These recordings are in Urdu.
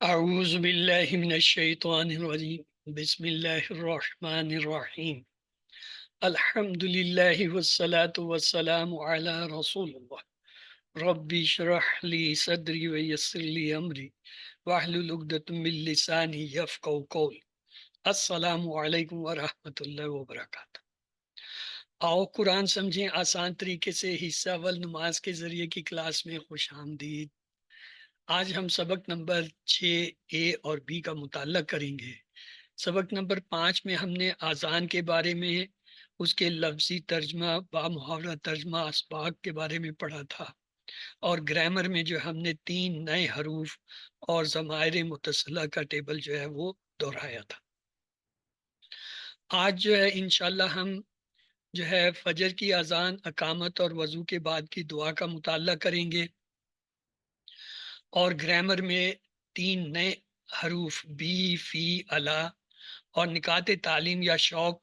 اعوذ باللہ من الشیطان الرجیم بسم اللہ الرحمن الرحیم الحمد للہ والصلاة والسلام علی رسول اللہ ربی اشرح لی صدری ویسر لی امری واحلل عقدۃ من لسانی یفقهوا قولی۔ السلام علیکم ورحمۃ اللہ وبرکاتہ۔ آؤ قرآن سمجھیں آسان طریقے سے، حصہ اول نماز کے ذریعے کی کلاس میں خوش آمدید۔ آج ہم سبق نمبر 6 اور بی کا مطالعہ کریں گے۔ سبق نمبر 5 میں ہم نے آذان کے بارے میں، اس کے لفظی ترجمہ، با محاورہ ترجمہ، اسباق کے بارے میں پڑھا تھا، اور گرامر میں جو ہم نے 3 نئے حروف اور ضمائر متصلہ کا ٹیبل جو ہے وہ دہرایا تھا۔ آج جو ہے انشاءاللہ ہم جو ہے فجر کی اذان، اقامت اور وضو کے بعد کی دعا کا مطالعہ کریں گے، اور گرامر میں 3 نئے حروف بی، فی، الا اور نکات تعلیم یا شوق،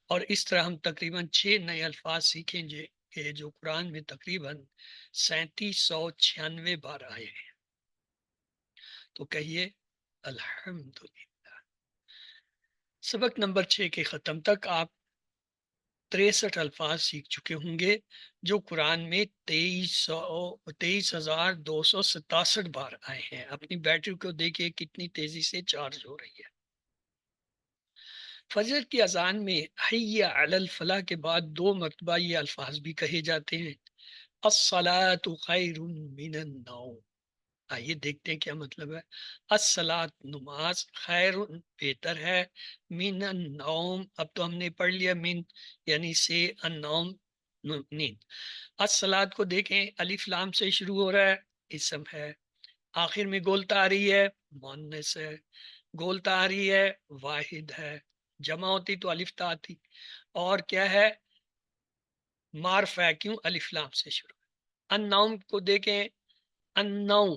اور اس طرح ہم تقریباً 6 نئے الفاظ سیکھیں گے جو قرآن میں تقریباً 3796 بار آئے ہیں۔ تو کہیے الحمدللہ۔ سبق نمبر 6 کے ختم تک آپ 63 الفاظ سیکھ چکے ہوں گے، جو قرآن میں 23,267 بار آئے ہیں۔ اپنی بیٹری کو دیکھیں کتنی تیزی سے چارج ہو رہی ہے۔ فجر کی اذان میں حی علی الفلاح کے بعد 2 مرتبہ یہ الفاظ بھی کہے جاتے ہیں، الصلاۃ خیر من النوم۔ آئیے دیکھتے ہیں کیا مطلب ہے۔ الصلاۃ نماز، خیر بہتر ہے، من النوم اب تو ہم نے پڑھ لیا، من یعنی سے، النوم نیند۔ الصلاۃ کو دیکھیں، الف لام سے شروع ہو رہا ہے، اسم ہے، آخر میں گولتا آ رہی ہے، مؤنث ہے، گولتا آ رہی ہے، واحد ہے، جمع ہوتی تو الف تا آتی، اور کیا ہے، معرف ہے، کیوں الف لام سے شروع ہے۔ النوم کو دیکھیں، النوم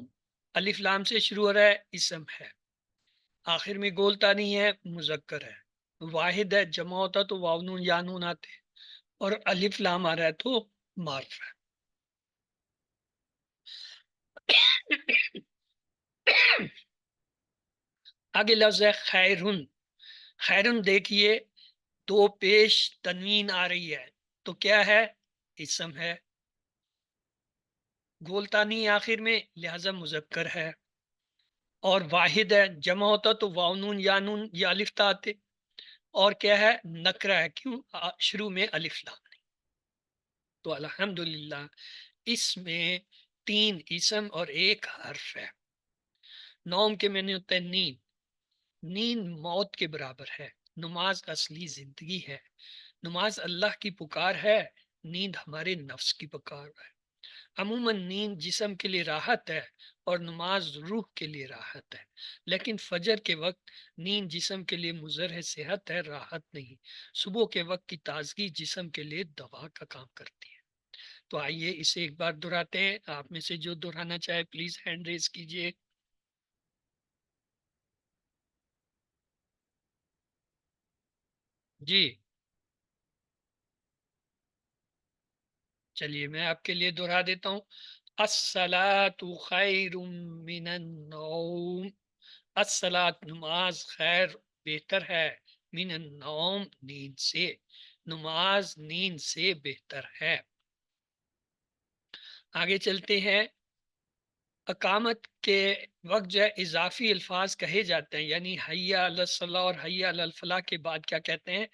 الف لام سے شروع ہو رہا ہے، اسم ہے، آخر میں گولتا نہیں ہے، مذکر ہے، واحد ہے، جمع ہوتا تو واو نون یا نون آتے، اور الف لام آ رہا ہے تو معرف ہے۔ آگے لفظ ہے خیرن۔ خیرن دیکھیے، 2 پیش تنوین آ رہی ہے تو کیا ہے، اسم ہے، گولتا نہیں آخر میں لہذا مذکر ہے، اور واحد ہے، جمع ہوتا تو واو نون یا نون یا الف تا آتے، اور کیا ہے، نکرہ ہے، کیوں شروع میں الف لام نہیں۔ تو الحمدللہ اس میں 3 اسم اور 1 حرف ہے۔ نوم کے معنی ہوتا ہے نیند۔ نیند موت کے برابر ہے، نماز اصلی زندگی ہے، نماز اللہ کی پکار ہے، نیند ہمارے نفس کی پکار ہے۔ عموماً نیند جسم کے لیے راحت ہے اور نماز روح کے لیے راحت ہے، لیکن فجر کے وقت نیند جسم کے لیے مضر ہے، صحت ہے، راحت نہیں۔ صبح کے وقت کی تازگی جسم کے لیے دوا کا کام کرتی ہے۔ تو آئیے اسے ایک بار دہراتے ہیں، آپ میں سے جو دہرانا چاہے پلیز ہینڈ ریز کیجئے۔ جی چلیے میں آپ کے لیے دہرا دیتا ہوں، الصلاۃ خیر من النوم۔ الصلاۃ نماز، خیر بہتر ہے، من النوم نیند سے، نماز نیند سے بہتر ہے۔ آگے چلتے ہیں۔ اقامت کے وقت جو ہے اضافی الفاظ کہے جاتے ہیں، یعنی حی علی الصلاۃ اور حی علی الفلاح کے بعد کیا کہتے ہیں،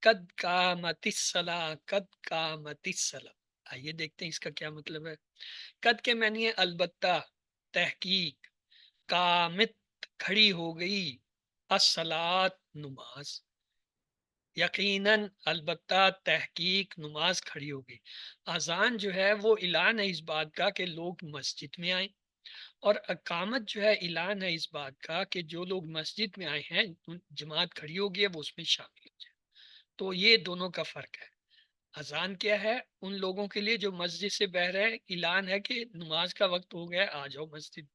قد قامت الصلاۃ، قد قامت الصلاۃ۔ آئیے دیکھتے ہیں اس کا کیا مطلب ہے۔ قد کے معنی ہے البتہ، تحقیق، قامت کھڑی ہو گئی، الصلاۃ نماز، یقیناً البتہ تحقیق نماز کھڑی ہو گئی۔ اذان جو ہے وہ اعلان ہے اس بات کا کہ لوگ مسجد میں آئیں، اور اقامت جو ہے اعلان ہے اس بات کا کہ جو لوگ مسجد میں آئے ہیں، جماعت کھڑی ہوگی ہے، وہ اس میں شامل ہو جائے۔ تو یہ دونوں کا فرق ہے۔ اذان کیا ہے، ان لوگوں کے لیے جو مسجد سے بہ رہے ہیں، اعلان ہے کہ نماز کا وقت ہو گیا، آ جاؤ مسجد۔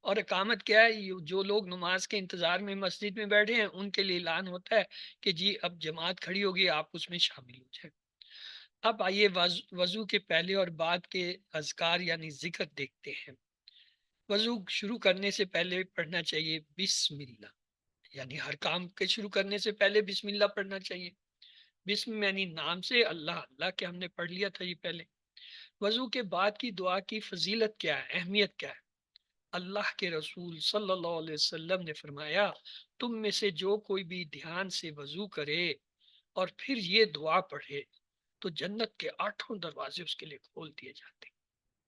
اور اقامت کیا ہے، جو لوگ نماز کے انتظار میں مسجد میں بیٹھے ہیں ان کے لیے اعلان ہوتا ہے کہ جی اب جماعت کھڑی ہوگی، آپ اس میں شامل ہو جائیں۔ اب آئیے وضو کے پہلے اور بعد کے اذکار یعنی ذکر دیکھتے ہیں۔ وضو شروع کرنے سے پہلے پڑھنا چاہیے بسم اللہ، یعنی ہر کام کے شروع کرنے سے پہلے بسم اللہ پڑھنا چاہیے۔ بسم یعنی نام سے، اللہ اللہ کے ہم نے پڑھ لیا تھا یہ پہلے۔ وضو کے بعد کی دعا کی فضیلت کیا ہے، اہمیت کیا ہے؟ اللہ کے رسول صلی اللہ علیہ وسلم نے فرمایا، تم میں سے جو کوئی بھی دھیان سے وضو کرے اور پھر یہ دعا پڑھے تو جنت کے 8 دروازے اس کے لیے کھول دیے جاتے ہیں۔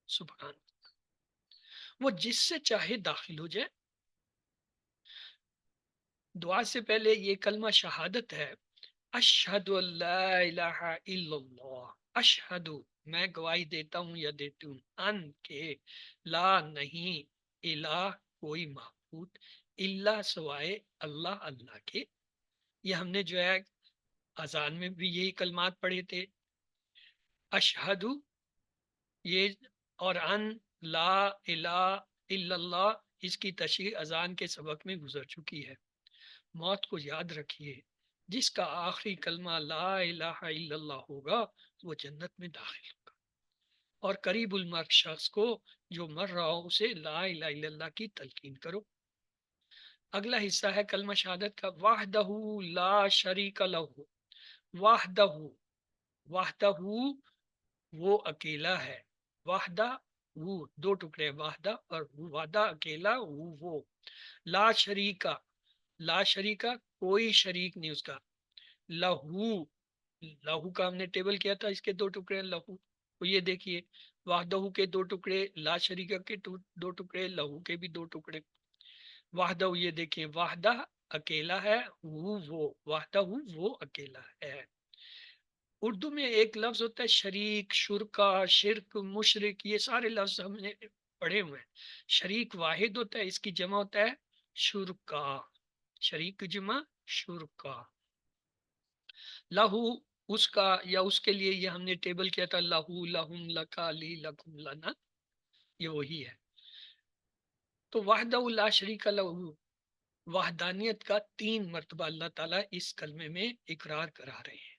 سبحان، وہ جس سے چاہے داخل ہو جائے۔ دعا سے پہلے یہ کلمہ شہادت ہے، اشہد اللہ الہ الا اللہ، اشہد میں گواہی دیتا ہوں یا دیتی ہوں، ان کے لا نہیں، الہ کوئی معبود، الا سوائے اللہ اللہ کے۔ یہ ہم نے جو ہے اذان میں بھی یہی کلمات پڑھے تھے، اشہد یہ، اور ان لا الہ الا اللہ، اس کی تشریح اذان کے سبق میں گزر چکی ہے۔ موت کو یاد رکھیے، جس کا آخری کلمہ لا الہ الا اللہ ہوگا وہ جنت میں داخل ہوگا، اور قریب المرگ شخص کو جو مر رہا ہو اسے لا الہ الا اللہ کی تلقین کرو۔ اگلا حصہ ہے کلمہ شہادت کا، وحدہ لا شریک لہ، وحدہ، وحدہ وہ اکیلا ہے، وحدہ وہ دو ٹکڑے، وحدہ اور وحدہ اکیلا، وہ لا شریکا، لا شریکا کوئی شریک نہیں اس کا، لہو، لہو کا ہم نے ٹیبل کیا تھا، اس کے 2 ٹکڑے لہو، تو یہ دیکھیے وحدہ کے 2 ٹکڑے، لا شریکا کے 2 ٹکڑے، لہو کے بھی 2 ٹکڑے۔ وحدہ یہ دیکھیں، وحدہ اکیلا ہے، وہ وحدہ وہ اکیلا ہے۔ اردو میں ایک لفظ ہوتا ہے شریک، شرکا، شرک، مشرک، یہ سارے لفظ ہم نے پڑھے ہوئے ہیں۔ شریک واحد ہوتا ہے، اس کی جمع ہوتا ہے شرکا، شریک کی جمع شرکا۔ لہو اس کا یا اس کے لیے، یہ ہم نے ٹیبل کیا تھا، لہو، لہم، لکا، لی، لکم، لنا، یہ وہی ہے۔ تو وحدہ لا شریک لہو، وحدانیت کا 3 مرتبہ اللہ تعالیٰ اس کلمے میں اقرار کرا رہے ہیں۔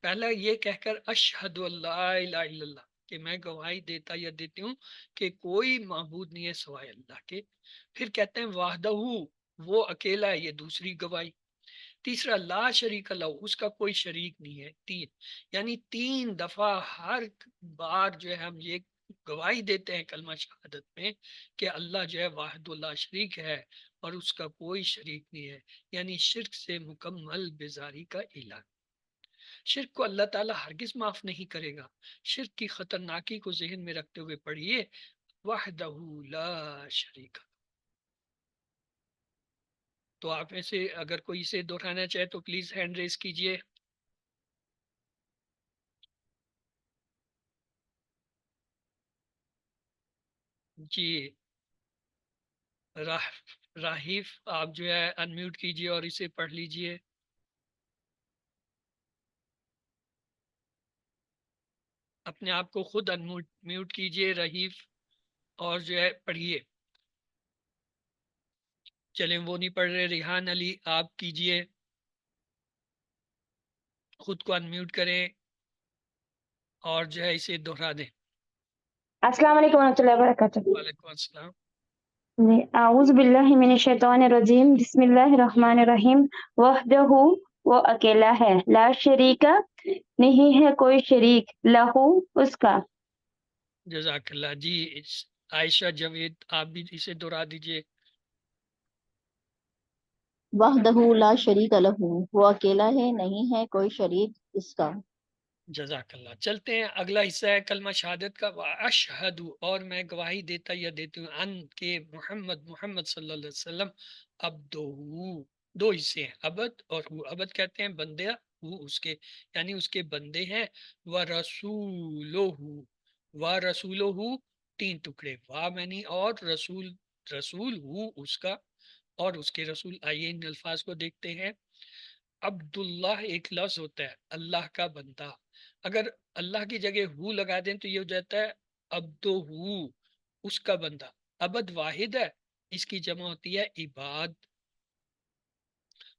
پہلا یہ کہہ کر اشہد اللہ الہ الا اللہ، کہ میں گواہی دیتا یا دیتی ہوں کہ کوئی معبود نہیں ہے سوائے اللہ کے۔ پھر کہتے ہیں وحدہ وہ اکیلا ہے، یہ دوسری گواہی۔ تیسرا لا شریک لہ، اس کا کوئی شریک نہیں ہے، 3، یعنی 3 دفعہ ہر بار جو ہے ہم یہ گواہی دیتے ہیں کلمہ شہادت میں کہ اللہ جو ہے واحد اللہ شریک ہے اور اس کا کوئی شریک نہیں ہے، یعنی شرک سے مکمل بیزاری کا اعلان۔ شرک کو اللہ تعالیٰ ہرگز معاف نہیں کرے گا۔ شرک کی خطرناکی کو ذہن میں رکھتے ہوئے پڑھیے، وحدہ لا شریک۔ تو آپ میں سے اگر کوئی اسے دہرانا چاہے تو پلیز ہینڈ ریز کیجئے۔ جی، راہیف آپ جو ہے انمیوٹ کیجئے اور اسے پڑھ لیجئے۔ اپنے آپ کو خود انمیوٹ کیجئے رہیف، اور جو ہے پڑھیے۔ چلیں وہ نہیں پڑھ رہے، ریحان علی آپ کیجئے، خود کو انمیوٹ کریں اور جو ہے اسے دہرا دیں۔ السلام علیکم ورحمۃ اللہ وبرکاتہ۔ وعلیکم السلام۔ اعوذ باللہ من الشیطان الرجیم، بسم اللہ الرحمن الرحیم۔ وحدہ وہ اکیلا ہے، لا شریک نہیں ہے کوئی شریک، لہو اس کا۔ جزاک اللہ۔ جی عائشہ جاوید آپ بھی اسے دہرا دیجئے۔ وحدہ لا شریک لہ، وہ اکیلا ہے، نہیں ہے کوئی شریک اس کا۔ جزاک اللہ۔ چلتے ہیں اگلا حصہ ہے کلمہ شہادت کا، اشہد اور میں گواہی دیتا یا دیتی ہوں، ان کے محمد صلی اللہ علیہ وسلم عبدہ، 2 حصے ہیں، عبد اور ہو۔ عبد کہتے ہیں بندے، ہو اس کے یعنی اس کے بندے ہیں، ورسولہ، ورسولہ 3 ٹکڑے، معنی اور رسول، رسول ہو اس کا اور اس کے رسول۔ آئیے ان الفاظ کو دیکھتے ہیں۔ عبداللہ ایک لفظ ہوتا ہے اللہ کا بندہ، اگر اللہ کی جگہ ہو لگا دیں تو یہ ہو جاتا ہے عبدہ، اس کا بندہ۔ عبد واحد ہے، اس کی جمع ہوتی ہے عباد۔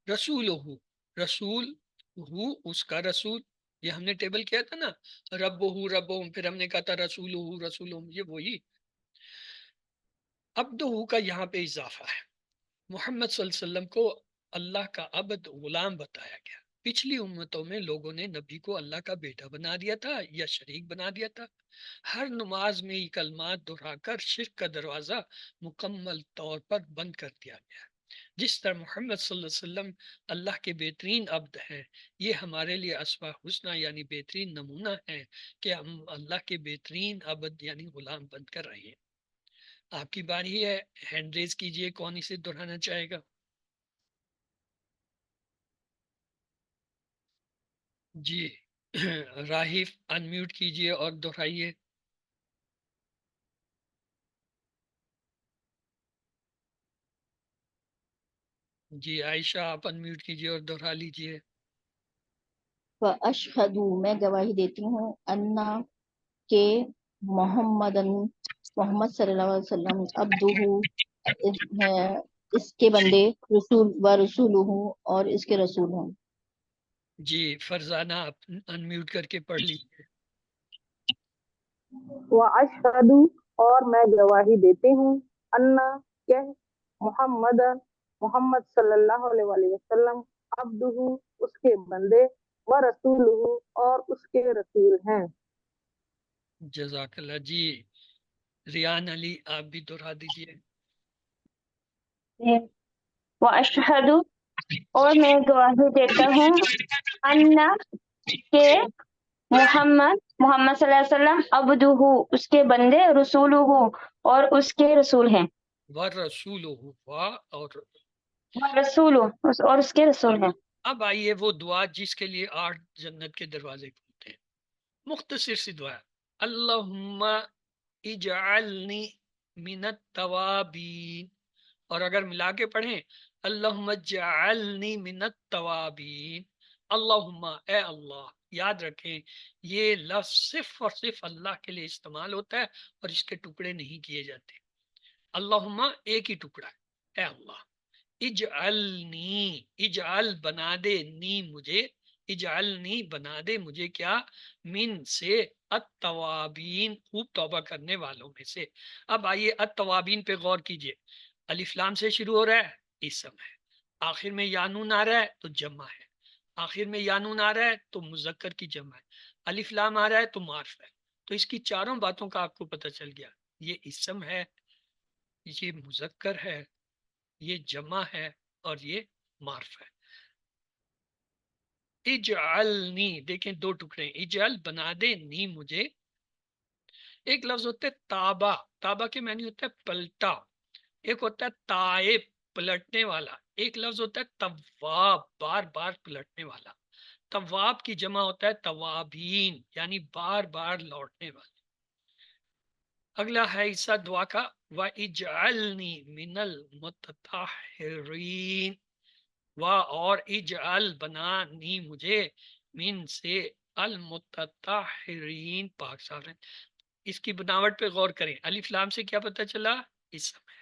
رسول ہو، رسول ہو اس کا رسول، یہ ہم نے ٹیبل کیا تھا نا، رب ہو رب، پھر ہم نے کہا تھا رسول ہو رسول، یہ وہی۔ عبدہ کا یہاں پہ اضافہ ہے، محمد صلی اللہ علیہ وسلم کو اللہ کا عبد غلام بتایا گیا۔ پچھلی امتوں میں لوگوں نے نبی کو اللہ کا بیٹا بنا دیا تھا یا شریک بنا دیا تھا۔ ہر نماز میں یہ کلمات دہرا کر شرک کا دروازہ مکمل طور پر بند کر دیا گیا۔ جس طرح محمد صلی اللہ علیہ وسلم اللہ کے بہترین عبد ہیں، یہ ہمارے لیے اسوہ حسنہ یعنی بہترین نمونہ ہے کہ ہم اللہ کے بہترین عبد یعنی غلام بن کر رہے ہیں۔ آپ کی باری ہے، ہینڈ ریز کیجئے، کون اسے دہرانا چاہے گا؟ جی راہیف انمیوٹ کیجئے اور دہرائیے۔ جی عائشہ آپ انمیوٹ کیجئے اور دہرا لیجئے۔ وَأَشْهَدُ میں گواہی دیتی ہوں انا کہ محمد صلی اللہ علیہ وسلم عبدہ ہے، اس کے بندے، رسول و رسولہ اور اس کے رسول ہیں۔ جی فرزانہ آپ انمیوٹ کر کے پڑھ لیجئے۔ واشہد اور میں گواہی دیتی ہوں انا کہ محمد صلی اللہ علیہ وآلہ وسلم عبدہ اس کے بندے و رسولہ اور اس کے رسول ہیں۔ جزاک اللہ۔ جی ریان علی آپ بھی دہرا دیجئے۔ واشہد اور میں گواہی دیتا ہوں انا کہ محمد صلی اللہ علیہ وسلم عبدہ اس کے بندے، رسولہ اور اس کے رسول ہیں، ورسولہ اور رسول اور اس کے رسول ہیں۔ اب آئیے وہ دعا جس کے لیے 8 جنت کے دروازے کھلتے ہیں۔ مختصر سی دعا ہے، اللہم اجعلنی من التوابین، اور اگر ملا کے پڑھیں اللہم اجعلنی من التوابین، اللہم اے اللہ۔ یاد رکھیں یہ لفظ صرف اور صرف اللہ کے لیے استعمال ہوتا ہے اور اس کے ٹکڑے نہیں کیے جاتے۔ اللہم ایک ہی ٹکڑا ہے، اے اللہ، اجعلنی اجعل بنا دے، نی مجھے، اجعلنی بنا دے مجھے کیا، من سے، التوابین خوب توبہ کرنے والوں میں سے۔ اب آئیے التوابین پہ غور کیجئے، الف لام سے شروع ہو رہا ہے، اسم ہے، آخر میں یانون آ رہا ہے تو جمع ہے، آخر میں یانون آ رہا ہے تو مذکر کی جمع ہے، الف لام آ رہا ہے تو معرف ہے۔ تو اس کی چاروں باتوں کا آپ کو پتہ چل گیا، یہ اسم ہے، یہ مذکر ہے، یہ جمع ہے اور یہ معرف ہے۔ اجعلنی دیکھیں دو ٹکڑے ہیں، اجعل بنا دے، نی مجھے۔ ایک لفظ ہوتا ہے تابا، تابا کے معنی ہوتا ہے پلٹا، ایک ہوتا ہے تائب پلٹنے والا، ایک لفظ ہوتا ہے تواب بار بار پلٹنے والا۔ تواب کی جمع ہوتا ہے توابین یعنی بار بار لوٹنے والے۔ اگلا ہے حصہ دعا کا، وَإِجْعَلْنِي مِنَ الْمُتَطَهِّرِينَ، اور اجعل بنانی مجھے، من سے، المتطہرین پاک صاف ہیں۔ اس کی بناوٹ پہ غور کریں، الف لام سے کیا پتہ چلا، اسم ہے،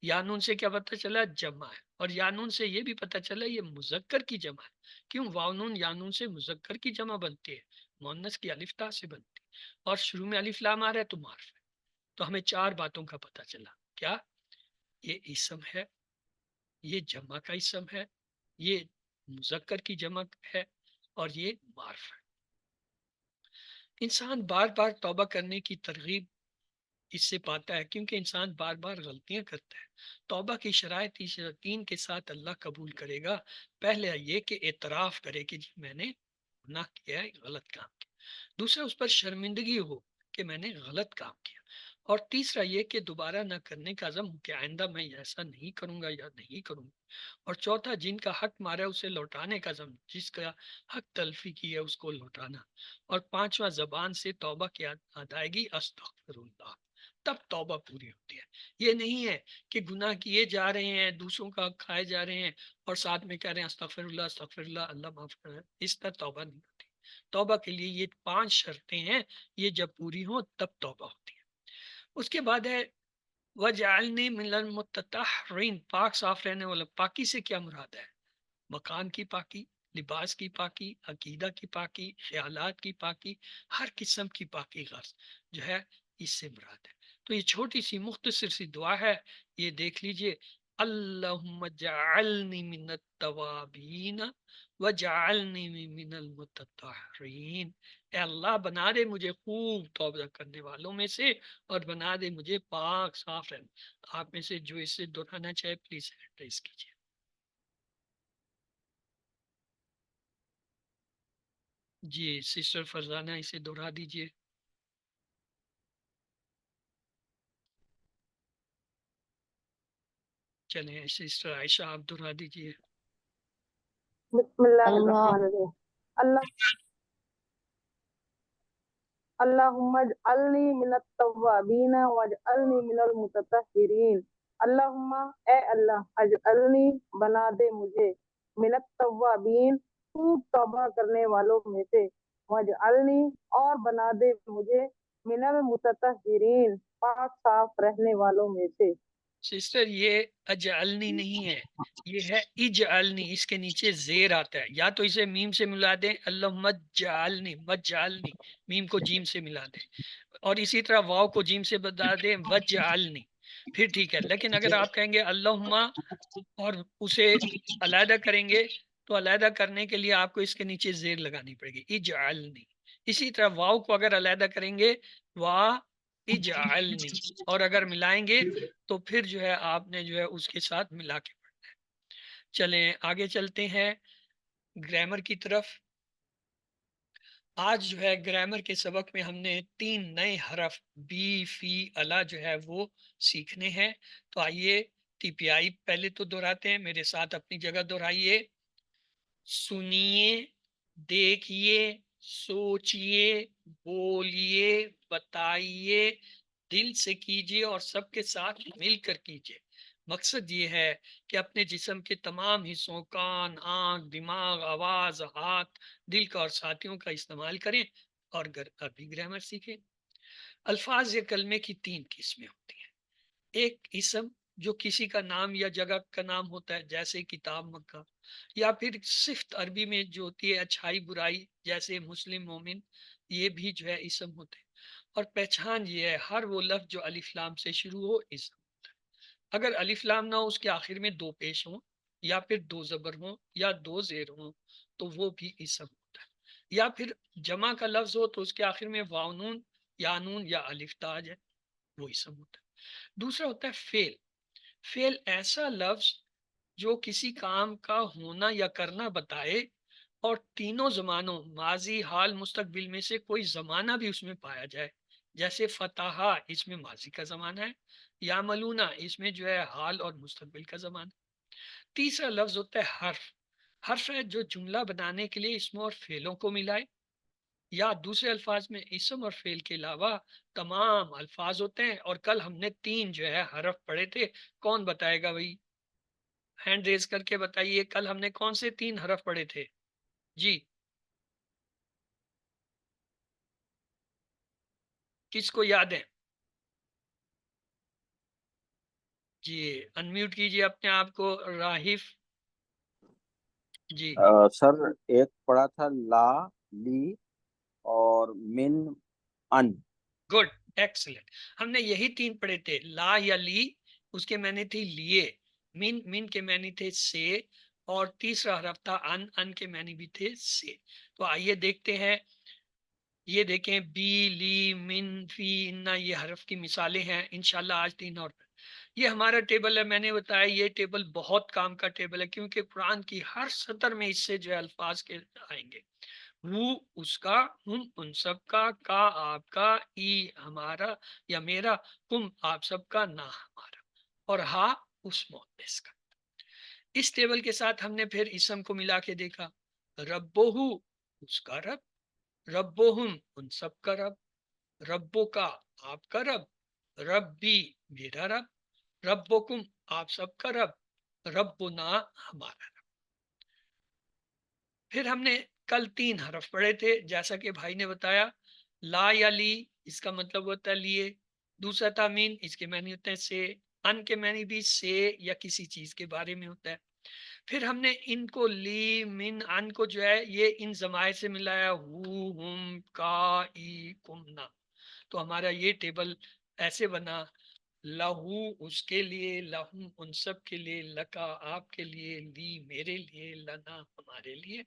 یانون سے کیا پتہ چلا، جمع ہے، اور یانون سے یہ بھی پتہ چلا یہ مذکر کی جمع ہے، کیوں واونون یانون سے مذکر کی جمع بنتی ہے، مؤنث کی الف تا سے بنتی ہے، اور شروع میں الف لام آ رہا ہے تو معرف ہے۔ تو ہمیں 4 باتوں کا پتہ چلا، کیا، یہ اسم ہے، یہ جمع کا اسم ہے، یہ مذکر کی جمع ہے، اور یہ معرف ہے۔ انسان بار بار توبہ کرنے کی ترغیب اس سے پاتا ہے کیونکہ انسان بار بار غلطیاں کرتا ہے۔ توبہ کی شرائط اس یقین کے ساتھ اللہ قبول کرے گا، پہلے یہ کہ اعتراف کرے کہ جی میں نے گناہ کیا ہے، غلط کام کیا، دوسرا اس پر شرمندگی ہو کہ میں نے غلط کام کیا، اور تیسرا یہ کہ دوبارہ نہ کرنے کا عزم ہو کہ آئندہ میں ایسا نہیں کروں گا یا نہیں کروں گا، اور چوتھا جن کا حق مارا ہے اسے لوٹانے کا عزم، جس کا حق تلفی کی ہے اس کو لوٹانا، اور پانچواں زبان سے توبہ کی ادائیگی استغفر اللہ، تب توبہ پوری ہوتی ہے۔ یہ نہیں ہے کہ گناہ کیے جا رہے ہیں، دوسروں کا حق کھائے جا رہے ہیں اور ساتھ میں کہہ رہے ہیں استغفر اللہ، اللہ معاف کرے، اس طرح توبہ نہیں ہوتی۔ توبہ کے لیے یہ 5 شرطیں ہیں، یہ جب پوری ہوں تب توبہ ہوتی ہے۔ اس کے بعد ہے وَجَعَلْنِي مِنَ الْمُتَطَهِّرِينَ، پاک صاف رہنے والا۔ پاکی سے کیا مراد ہے، مکان کی پاکی، لباس کی پاکی، عقیدہ کی پاکی، خیالات کی پاکی، ہر قسم کی پاکی غرض جو ہے اس سے مراد ہے۔ تو یہ چھوٹی سی مختصر سی دعا ہے، یہ دیکھ لیجئے، اللہم جعلنی من التوابین وجعلنی من المتطہرین، اے اللہ بنا دے مجھے خوب توبہ کرنے والوں میں سے اور بنا دے مجھے پاک صاف رہنے۔ آپ میں سے جو اس سے دہرانا چاہے پلیز ہینڈ ریز کیجیے۔ جی سسٹر فرزانہ اسے دہرا دیجیے۔ چلیں سسٹر عائشہ آپ دہرا دیجیے۔ بسم اللہ اللہ الرحمن الرحیم۔ اللہم اجعلنی من التوابین واجعلنی من المتطہرین۔ اللہم اے اللہ، اجعلنی بنا دے مجھے، من التوابین خوب توبہ کرنے والوں میں سے، واجعلنی اور بنا دے مجھے، من المتطہرین پاک صاف رہنے والوں میں سے۔ سسٹر یہ اجعلنی نہیں ہے، یہ ہے اجعلنی، اس کے نیچے زیر آتا ہے، یا تو اسے میم سے ملا دیں، اللہم اجعلنی، مجعلنی، میم کو جیم سے ملا دیں، اور اسی طرح واو کو جیم سے بتا دیں وجعلنی، پھر ٹھیک ہے۔ لیکن اگر آپ کہیں گے اللہم اور اسے علیحدہ کریں گے تو علیحدہ کرنے کے لیے آپ کو اس کے نیچے زیر لگانی پڑے گی، اجعلنی۔ اسی طرح واو کو اگر علیحدہ کریں گے وا اجعلنی، اور اگر ملائیں گے تو پھر جو ہے آپ نے جو ہے اس کے ساتھ ملا کے پڑھنا ہے۔ چلیں آگے چلتے ہیں گرامر کی طرف۔ آج جو ہے گرامر کے سبق میں ہم نے 3 نئے حرف بی فی الا جو ہے وہ سیکھنے ہیں۔ تو آئیے ٹی پی آئی پہلے تو دہراتے ہیں، میرے ساتھ اپنی جگہ دہرائیے۔ سنیے، دیکھیے، سوچئے، بولیے، بتائیے، دل سے کیجیے اور سب کے ساتھ مل کر کیجیے۔ مقصد یہ ہے کہ اپنے جسم کے تمام حصوں، کان، آنکھ، دماغ، آواز، ہاتھ، دل کا اور ساتھیوں کا استعمال کریں اور عربی گرامر سیکھیں۔ الفاظ یا کلمے کی 3 قسمیں ہوتی ہیں۔ ایک اسم جو کسی کا نام یا جگہ کا نام ہوتا ہے، جیسے کتاب مکہ، یا پھر صفت عربی میں جو ہوتی ہے اچھائی برائی، جیسے مسلم مومن، یہ بھی جو ہے اسم ہوتے ہیں۔ اور پہچان یہ ہے ہر وہ لفظ جو الف لام سے شروع ہو اسم ہوتا ہے۔ اگر الف لام نہ ہو، اس کے آخر میں 2 پیش ہوں، یا پھر 2 زبر ہوں، یا 2 زیر ہوں، تو وہ بھی اسم ہوتا ہے۔ یا پھر جمع کا لفظ ہو تو اس کے آخر میں واو نون یا نون یا الف تاج ہے، وہ اسم ہوتا ہے۔ دوسرا ہوتا ہے فعل۔ فعل ایسا لفظ جو کسی کام کا ہونا یا کرنا بتائے اور تینوں زمانوں ماضی، حال، مستقبل میں سے کوئی زمانہ بھی اس میں پایا جائے، جیسے فتحہ اس میں ماضی کا زمانہ ہے، یا ملونہ اس میں جو ہے حال اور مستقبل کا زمانہ۔ تیسرا لفظ ہوتا ہے حرف۔ حرف ہے جو جملہ بنانے کے لیے اسموں اور فعلوں کو ملائے، یا دوسرے الفاظ میں اسم اور فعل کے علاوہ تمام الفاظ ہوتے ہیں۔ اور کل ہم نے 3 جو ہے حرف پڑھے تھے، کون بتائے گا بھائی؟ ہینڈ ریز کر کے بتائیے، کل ہم نے کون سے 3 حرف پڑھے تھے؟ جی کس کو یاد ہے؟ جی انمیوٹ کیجیے اپنے آپ کو راہف۔ جی سر ایک پڑھا تھا لا، لی اور من، ان۔ Good, excellent. ہم نے یہی 3 پڑھے تھے، لا یا لی، اس کے معنی تھی لیے، من کے معنی تھے سے، اور تیسرا حرف تھا ان کے معنی بھی تھے سے۔ تو آئیے دیکھتے ہیں، یہ دیکھیں بی، لی، من، فی، انا، یہ حرف کی مثالیں ہیں۔ انشاءاللہ آج 3 اور یہ ہمارا ٹیبل ہے۔ میں نے بتایا یہ ٹیبل بہت کام کا ٹیبل ہے، کیونکہ قرآن کی ہر سطر میں اس سے جو ہے الفاظ کے آئیں گے۔ وہ اس کا، ہم ان سب کا آپ کا، ای ہمارا یا میرا، تم آپ سب کا، نہ ہمارا، اور ہا اس مؤنث کا۔ اس ٹیبل کے ساتھ ہم نے پھر اسم کو ملا کے دیکھا، ربوہو اس کا رب، ربوہم ان سب کا رب، ربو کا آپ کا رب، ربی میرا رب، ربکم آپ سب کا رب، ربنا ہمارا رب۔ پھر ہم نے کل 3 حرف پڑھے تھے، جیسا کہ بھائی نے بتایا، لا یا لی اس کا مطلب ہوتا ہے لیے، دوسرا تھا من، اس کے معنی ہوتے ہیں سے، ان کے معنی بھی سے یا کسی چیز کے بارے میں ہوتا ہے۔ پھر ہم نے ان کو لی، من، ان کو جو ہے یہ ان ضمائر سے ملایا، ہو، ہم، کا، ای، کم، نا۔ تو ہمارا یہ ٹیبل ایسے بنا لہو اس کے لیے، لہم ان سب کے لیے، لکا آپ کے لیے، لی میرے لیے، لنا ہمارے لیے۔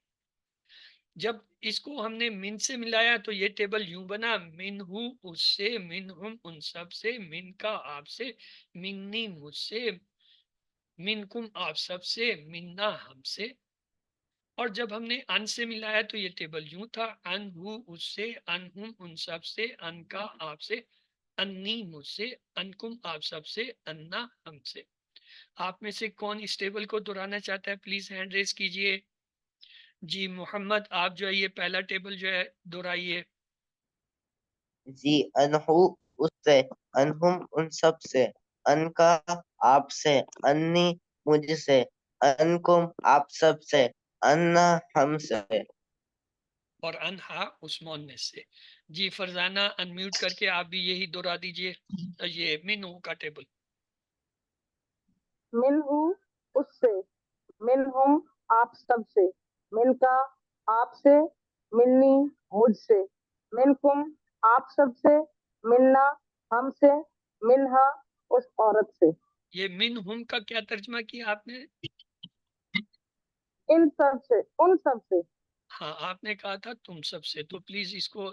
جب اس کو ہم نے من سے ملایا تو یہ ٹیبل یوں بنا، من ہو اس سے، من ہم ان سب سے، من کا آپ سے، منی مجھ سے، من کم آپ سب سے، منا ہم سے۔ اور جب ہم نے ان سے ملایا تو یہ ٹیبل یوں تھا، ان ہو اس سے، ان ہم ان سب سے، ان کا آپ سے، انی مجھ سے، ان کم آپ سب سے، انا ہم سے۔ آپ میں سے کون اس ٹیبل کو دہرانا چاہتا ہے؟ پلیز ہینڈ ریز کیجئے۔ جی محمد، آپ جو ہے یہ پہلا ٹیبل جو ہے دہرائیے۔ جی، انہو اس سے، انہم ان سب سے، ان کا آپ سے، انی مجھ سے، انکم آپ سب سے، انا ہم سے۔ اور انہا اس مونس سے۔ جی فرزانہ انمیوٹ کر کے آپ بھی یہی دہرا دیجئے یہ منہو کا ٹیبل۔ منہو اس سے، منہم آپ سب سے، من کا آپ سے، منی مجھ سے، منکم آپ سب سے، منا ہم سے، منہا اس عورت سے۔ یہ منہم کا کیا ترجمہ کیا آپ نے؟ ان سب سے، ان سب سے۔ ہاں آپ نے کہا تھا تم سب سے، تو پلیز اس کو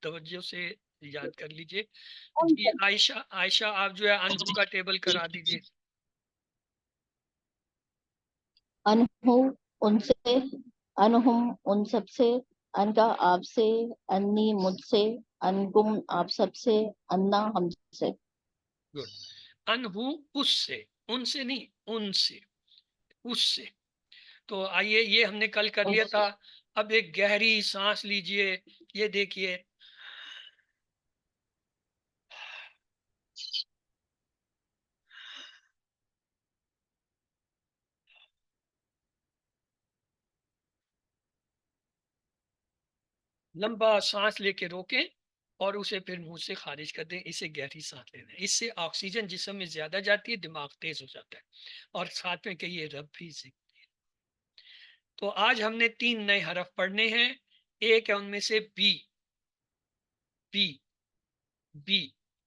توجہ سے یاد کر لیجئے۔ ان جی سب، عائشہ آپ جو ہے انہو کا ٹیبل کرا دیجئے۔ انہو ان سے، انہم ان سب سے، ان کا آپ سے، انی مجھ سے، انکم آپ سب سے، انا ہم سے۔ گڈ۔ انہو اس سے، ان سے نہیں، ان سے، اس سے۔ تو آئیے یہ ہم نے کل کر لیا تھا۔ اب ایک گہری سانس لیجئے، یہ دیکھیے لمبا سانس لے کے روکیں اور اسے پھر منہ سے خارج کر دیں۔ اسے گہری سانس لینا ہے، اس سے آکسیجن جسم میں زیادہ جاتی ہے، دماغ تیز ہو جاتا ہے، اور ساتھ میں کہیے رب بھی زندگی۔ تو آج ہم نے 3 نئے حرف پڑھنے ہیں۔ ایک ہے ان میں سے بی، بی، بی۔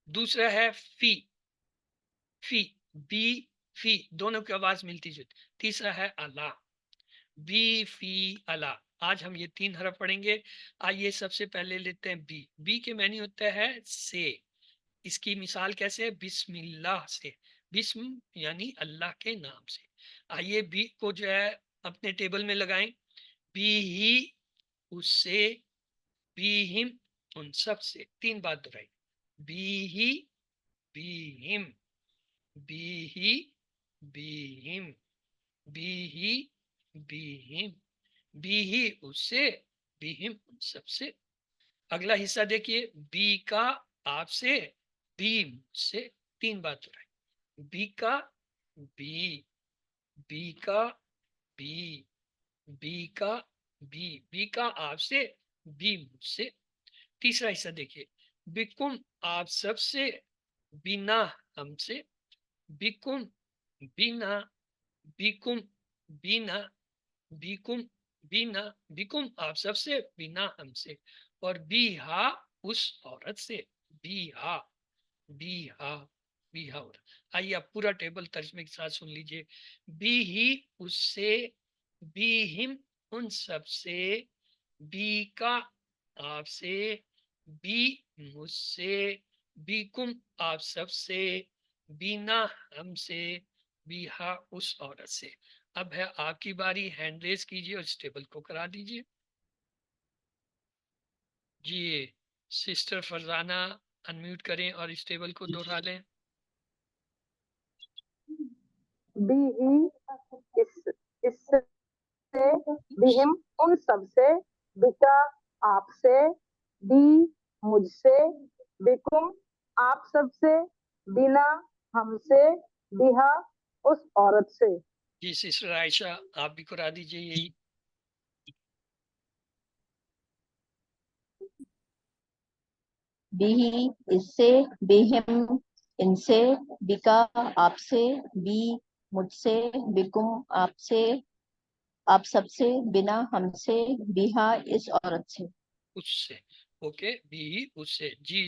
دوسرا ہے فی، فی، بی، فی، دونوں کی آواز ملتی جلتی۔ تیسرا ہے اللہ، بی، فی، اللہ۔ آج ہم یہ 3 حرف پڑھیں گے۔ آئیے سب سے پہلے لیتے ہیں بی۔ بی کے معنی ہوتا ہے سے۔ اس کی مثال کیسے ہے؟ بسم اللہ سے، بسم یعنی اللہ کے نام سے۔ آئیے بی کو جو ہے اپنے ٹیبل میں لگائیں۔ بی ہی اس سے، بی ہم ان سب سے۔ 3 بات دہرائی، بی ہی، بی ہم، بی ہی، بی ہم، بی ہی، بی ہم، بی ہی اس سے، بی ہم ان سب سے۔ اگلا حصہ دیکھیے، بی کا آپ سے، بی مجھ سے۔ 3 بات دہرائی، بی کا، بی، بی کا، بی، بی کا، بی، بی کا آپ سے، بی مجھ سے۔ تیسرا حصہ دیکھیے، بکم آپ سب سے، بنا ہم سے، بکم، بنا، بکم، بنا، بکم، بنا، بکم آپ سب سے، بنا ہم سے۔ اور بی ہا اس عورت سے، بی ہا، بی ہا، بی ہا۔ آئیے آپ پورا ٹیبل ترجمے کے ساتھ سن لیجئے۔ بی ہی اس سے، بی ہم ان سب سے، بی کا آپ سے، بی مجھ سے، بی کم آپ سب سے، بینا ہم سے، بی ہا اس عورت سے۔ اب ہے آپ کی باری، ہینڈ ریز کیجئے اور اس ٹیبل کو کرا دیجئے۔ جی سسٹر فرزانہ انمیوٹ کریں اور اس ٹیبل کو دہرا لیں۔ بی ہی اس سے، بہم ان سب سے، بکا آپ سے، بی مجھ سے، بکم آپ سب سے، بنا ہم سے، بہا اس عورت سے۔ جی سسٹر عائشہ آپ بھی کرا دیجئے یہی۔ بی اس سے، بہم ان سے، بکا آپ سے، بی مجھ سے، بکم آپ سے، آپ سب سے، بنا ہم سے، بہا اس عورت سے۔ اس سے، اوکے، بھی اس سے۔ جی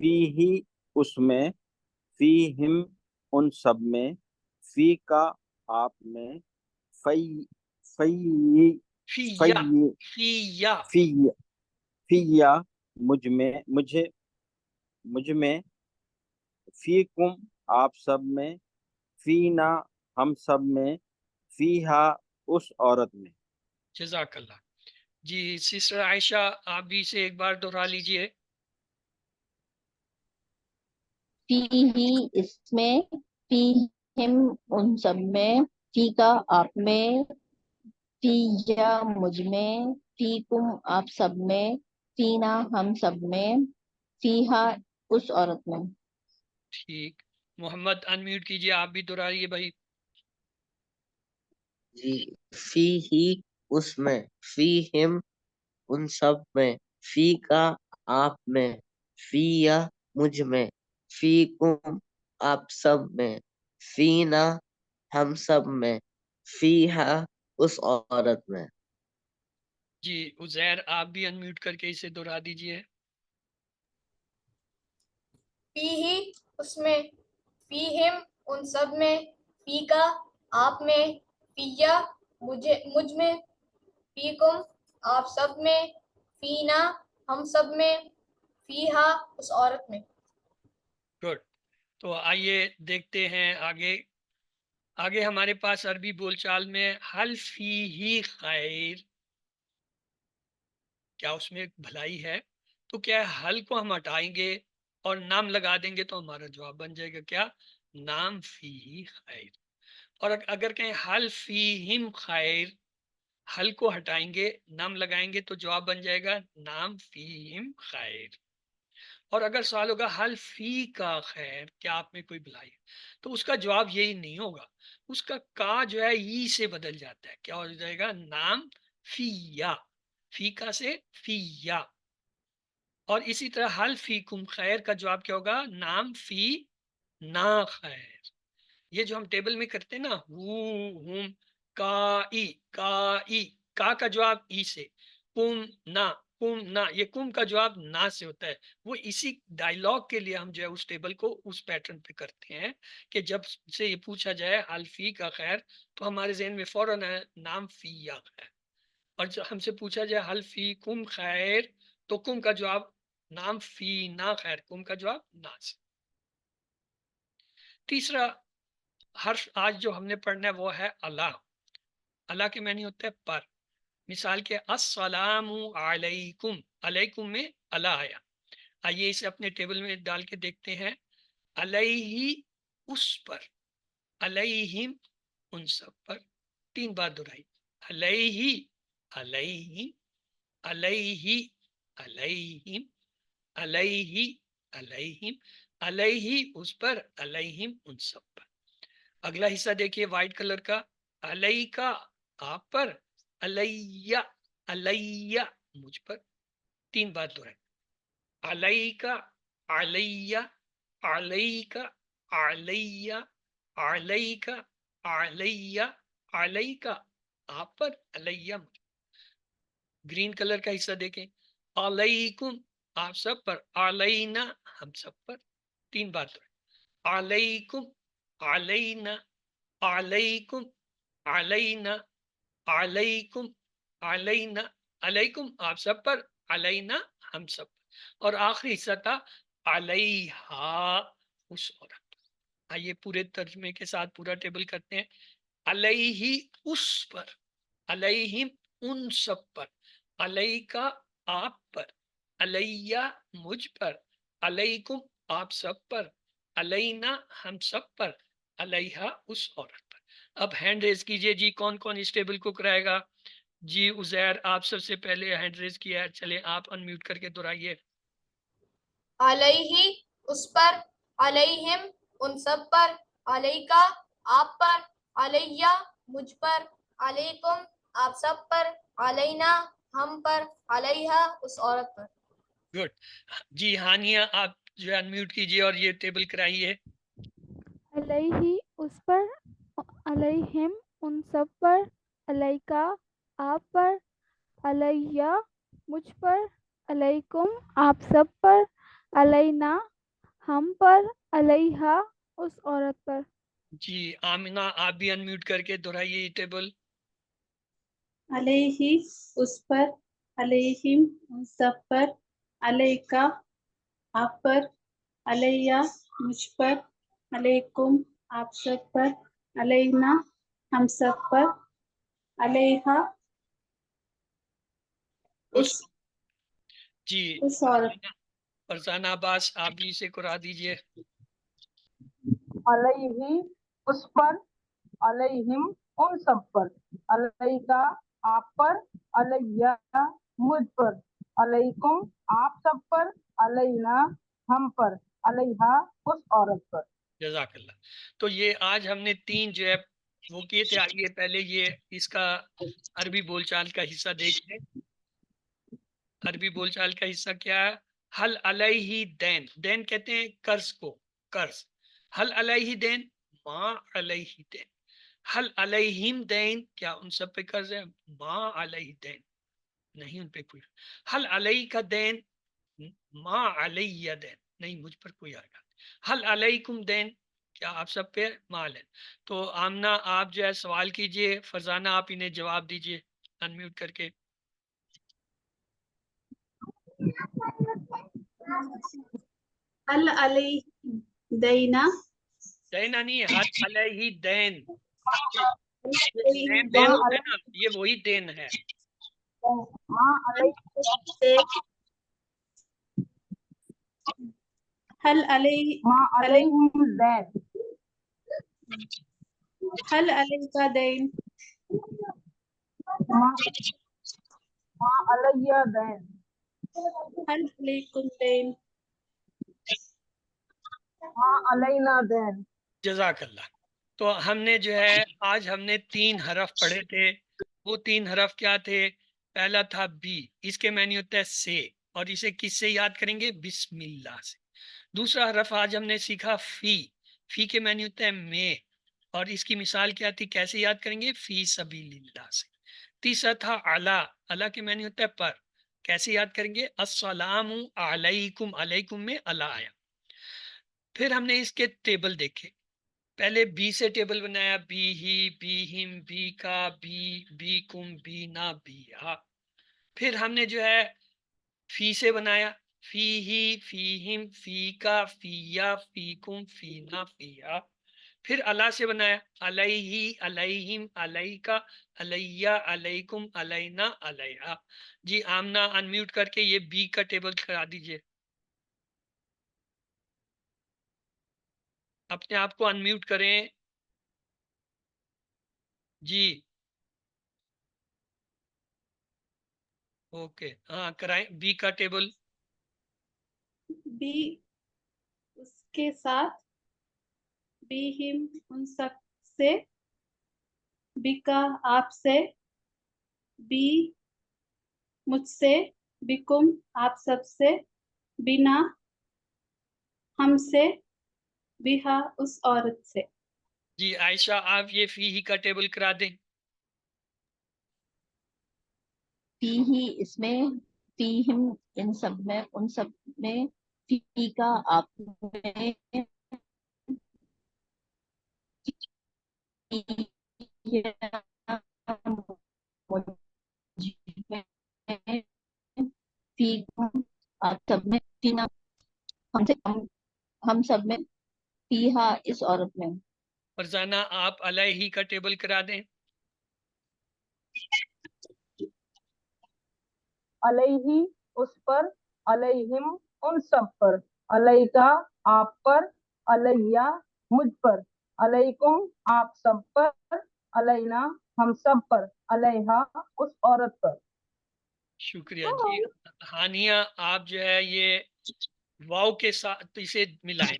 فی ہی اس میں، فی ہم ان سب میں، فی کا آپ میں، فی فی فِيَّ فی فِيَّ فی فی یا مجھ میں، مجھ میں، فی کم آپ سب میں، فینا ہم سب میں، فیہا اس عورت میں۔ جزاک اللہ۔ جی سسٹر عائشہ آپ بھی اسے ایک بار دہرا لیجئے۔ فی ہی اس میں، فی ہم ان سب میں، فی کا آپ میں، فی یا مجھ میں، فی کم آپ سب میں، فینا ہم سب میں، فیہا اس عورت میں۔ ٹھیک، محمد انمیوٹ کیجئے، آپ بھی دہرائیے بھائی۔ جی فی ہی اس میں، فی ہم ان سب میں، فی کا آپ میں، فی یا مجھ میں، فی کم آپ سب میں، فینا ہم سب میں، فیہا اس عورت میں۔ جی عزیر آپ بھی انمیوٹ کر کے اسے دہرا دیجئے۔ فی ہی اس میں، فی ہم ان سب میں، فی کا آپ میں، فیا مجھ میں، فی کم آپ سب میں، فینا ہم سب میں، فیہا اس عورت میں۔ گڈ، تو آئیے دیکھتے ہیں آگے۔ آگے ہمارے پاس عربی بول چال میں حل فی ہی خیر، کیا اس میں بھلائی ہے؟ تو کیا حل کو ہم ہٹائیں گے اور نام لگا دیں گے تو ہمارا جواب بن جائے گا کیا؟ نام فی ہی خیر۔ اور اگر کہیں حل فی ہم خیر، حل کو ہٹائیں گے نام لگائیں گے تو جواب بن جائے گا نام فی ہم خیر۔ اور اگر سوال ہوگا حل فی کا خیر، کیا آپ میں کوئی بھلائی ہے، تو اس کا جواب یہی نہیں ہوگا، اس کا کا جو ہے ای سے بدل جاتا ہے، کیا ہو جائے گا؟ نام فی یا، فی کا سے فی یا۔ اور اسی طرح حل فی کم خیر کا جواب کیا ہوگا؟ نام فی نا خیر۔ یہ جو ہم ٹیبل میں کرتے ہیں نا، ہم کا کا جواب ای سے، کم نہ یہ کم کا جواب نہ سے ہوتا ہے۔ وہ اسی ڈائلاگ کے لیے ہم جو ہے اس ٹیبل کو اس پیٹرن پہ کرتے ہیں کہ جب سے یہ پوچھا جائے حل فی کا خیر تو ہمارے ذہن میں فوراً ہے نام فی یا خیر، اور جب ہم سے پوچھا جائے حل فی کم خیر تو کم کا جواب نام فی نا خیر، کم کا جواب نہ سے۔ تیسرا حرف آج جو ہم نے پڑھنا ہے وہ ہے اللہ۔ اللہ کے معنی ہوتا ہے پر۔ مثال کے السلام علیکم، علیکم میں اللہ آیا۔ آئیے اسے اپنے ٹیبل میں ڈال کے دیکھتے ہیں۔ علیہ اس پر، علیہم ان سب پر، 3 بار دہرائی۔ علیہ علیہ علیہ علیہم علیہ علیہم، علیہ اس پر، علیہم ان سب پر۔ اگلا حصہ دیکھیے وائٹ کلر کا، علیہ کا آپ پر، علیہ علیہ مجھ پر، 3 بار دہرائیں۔ علیہ کا علیہ علیہ کا علیہ علیہ کا علیہ علیہ کا آپ پر، علیہ مجھ پر۔ گرین کلر کا حصہ دیکھیں، علیکم آپ سب پر، علینا ہم سب پر، 3 بار دہرائیں۔ علیکم علینا علیکم علینا علیکم علینا، علیکم آپ سب پر، علینا ہم سب پر۔ اور آخری حصہ تھا علیہا اس عورت پر۔ آئیے پورے ترجمے کے ساتھ پورا ٹیبل کرتے ہیں۔ علیہ اس پر، علیہم ان سب پر، علیہ کا آپ پر، علیہ مجھ پر، علیکم آپ سب پر، علینا ہم سب پر، علیہا اس عورت پر۔ اب ہینڈ ریز کیجئے جی، کون کون اس ٹیبل کو کرائے گا؟ جی عزیر آپ سب سے پہلے ہینڈ ریز کیا ہے، چلیں آپ انمیوٹ کر کے دہرائیے۔ علیہ اس پر، علیہم ان سب پر، علیہ کا آپ پر، علیہ مجھ پر، علیکم آپ سب پر، علینا ہم پر، علیہا اس عورت پر۔ گڈ، جی ہانیہ آپ جو ہے انمیوٹ کیجئے اور یہ ٹیبل کرائیے۔ علیہ اس پر، علیہم ان سب پر، علیکا آپ پر، علیہ مجھ پر، علیکم آپ سب پر، علینا ہم پر، علیہا اس عورت پر. جی آمنہ آپ بھی انمیوٹ کر کے دہرائیے یہ ٹیبل. علیہ اس پر، علیہم ان سب پر، علیکا آپ پر، علیہ مجھ پر، علیکم آپ سب پر، علینا ہم سب پر، علیہا اس جی اس عورت. فرزانہ عباس آپ بھی اسے قرا دیجئے. علیہ اس پر، علیہم ان سب پر، علیکا آپ پر، علیہ مجھ پر، علیکم آپ سب پر، علینا ہم پر، علیہا اس عورت پر. جزاک اللہ. تو یہ آج ہم نے 3 جو ہے وہ کیے تھے. آئیے پہلے یہ اس کا عربی بول چال کا حصہ دیکھ لیں. عربی بول چال کا حصہ کیا ہے؟ حل علیہ دین. دین کہتے ہیں قرض کو، قرض. حل علیہ دین، ما علیہ دین. حل علیہم دین، کیا ان سب پہ قرض ہے؟ ما علیہ دین، نہیں ان پہ کوئی. حل علیہ کا دین، ما علیہ دین، نہیں مجھ پر کوئی آئے گا. حل علیکم دین، کیا آپ سب پہ مال ہے؟ تو آمنہ آپ جو ہے سوال کیجئے، فرزانہ آپ انہیں جواب دیجئے انمیوٹ کر کے. حل علیہ دینا، دینا نہیں، حل علیہ دین. علیہ دین ہوتا ہے نا، یہ وہی دین ہے. ما علیہ حل علیہ ما علیہم دین، حل علیہ کا دین، ما علیہ دین، حل علیکم دین. ما علینا دین. جزاک اللہ. تو ہم نے جو ہے آج ہم نے 3 حرف پڑھے تھے. وہ 3 حرف کیا تھے؟ پہلا تھا بی، اس کے معنی ہوتا ہے سے، اور اسے کس سے یاد کریں گے؟ بسم اللہ سے. دوسرا حرف آج ہم نے سیکھا فی. فی کے معنی ہوتا ہے میں، اور اس کی مثال کیا تھی؟ کیسے یاد کریں گے؟ فی سبیل اللہ سے. تیسرا تھا علا. علا کے معنی ہوتا ہے پر، کیسے یاد کریں گے؟ السلام علیکم، علیکم میں علا آیا. پھر ہم نے اس کے ٹیبل دیکھے. پہلے بی سے ٹیبل بنایا، بی ہی، بی ہم، بی کا، بی کم، بی نا، بی ہا. پھر ہم نے جو ہے فی سے بنایا، فی ہی، فی ہم، فی کا، فی یا، فی کم، فی نا، فی ہا. پھر اللہ سے بنایا، علیہ، علیہم، علیہ کا، علیہ، علیکم، علینا، علیہ. جی آمنہ انمیوٹ کر کے یہ بی کا ٹیبل کرا دیجئے. اپنے آپ کو انمیوٹ کریں. جی اوکے، ہاں کرائیں بی کا ٹیبل. بی اس کے ساتھ، بی ہم ان سب سے، بی کا آپ سے، بی مجھ سے، بیکم آپ سب سے، بنا ہم سے، بہا اس عورت سے. جی عائشہ آپ یہ فی ہی کا ٹیبل کرا دیں. فی ہی اس میں، فی ہم ان سب میں، ان سب میں، فی کا آپ میں، فی یا مجھ میں، فی کم آپ سب میں، فینا ہم سب میں، فیہا اس عورت میں. فرزانہ آپ علیہ کا ٹیبل کرا دیں. علیہ اس پر، علیہم ان سب پر، علیکا آپ پر، علیہ مجھ پر، علیکم آپ سب پر، علینا ہم سب پر، علیہا اس عورت پر. شکریہ. جی ہانیہ آپ جو ہے یہ واو کے ساتھ اسے ملائیں،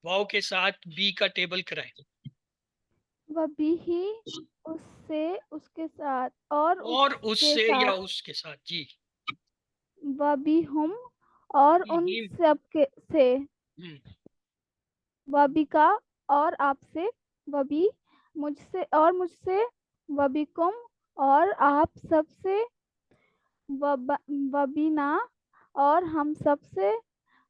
واو کے ساتھ بی کا ٹیبل کرائیں. وبی اس سے، اس کے ساتھ، اور اور اس اس کے سے یا ساتھ، اس کے ساتھ. جی وبی ہم اور ان ہم، سب کے سے، ہم. وبی کا اور آپ سے، وبی مجھ سے اور مجھ سے، وبی کم اور آپ سب سے، وبینا اور ہم سب سے،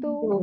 2।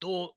2,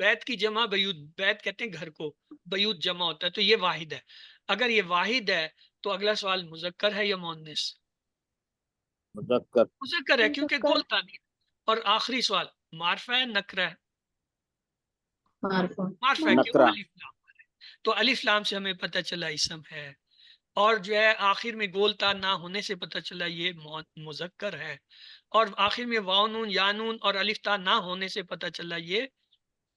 بیت کی جمع بیوت، بیت کہتے ہیں گھر کو، بیوت جمع ہوتا ہے، تو یہ واحد ہے۔ اگر یہ واحد ہے تو اگلا سوال مذکر ہے یا مؤنث؟ مذکر، مذکر ہے کیونکہ مذکر، گول تانی۔ اور آخری سوال معرفہ ہے نکرہ ہے؟ معرفہ، معرفہ ہے، کیوں؟ نکرہ، الف لام ہے۔ تو الف لام سے ہمیں پتہ چلا اسم ہے، اور جو ہے آخر میں گول تا نہ ہونے سے پتہ چلا یہ مذکر ہے، اور آخر میں واو نون یا نون اور الف تا نہ ہونے سے پتہ چلا یہ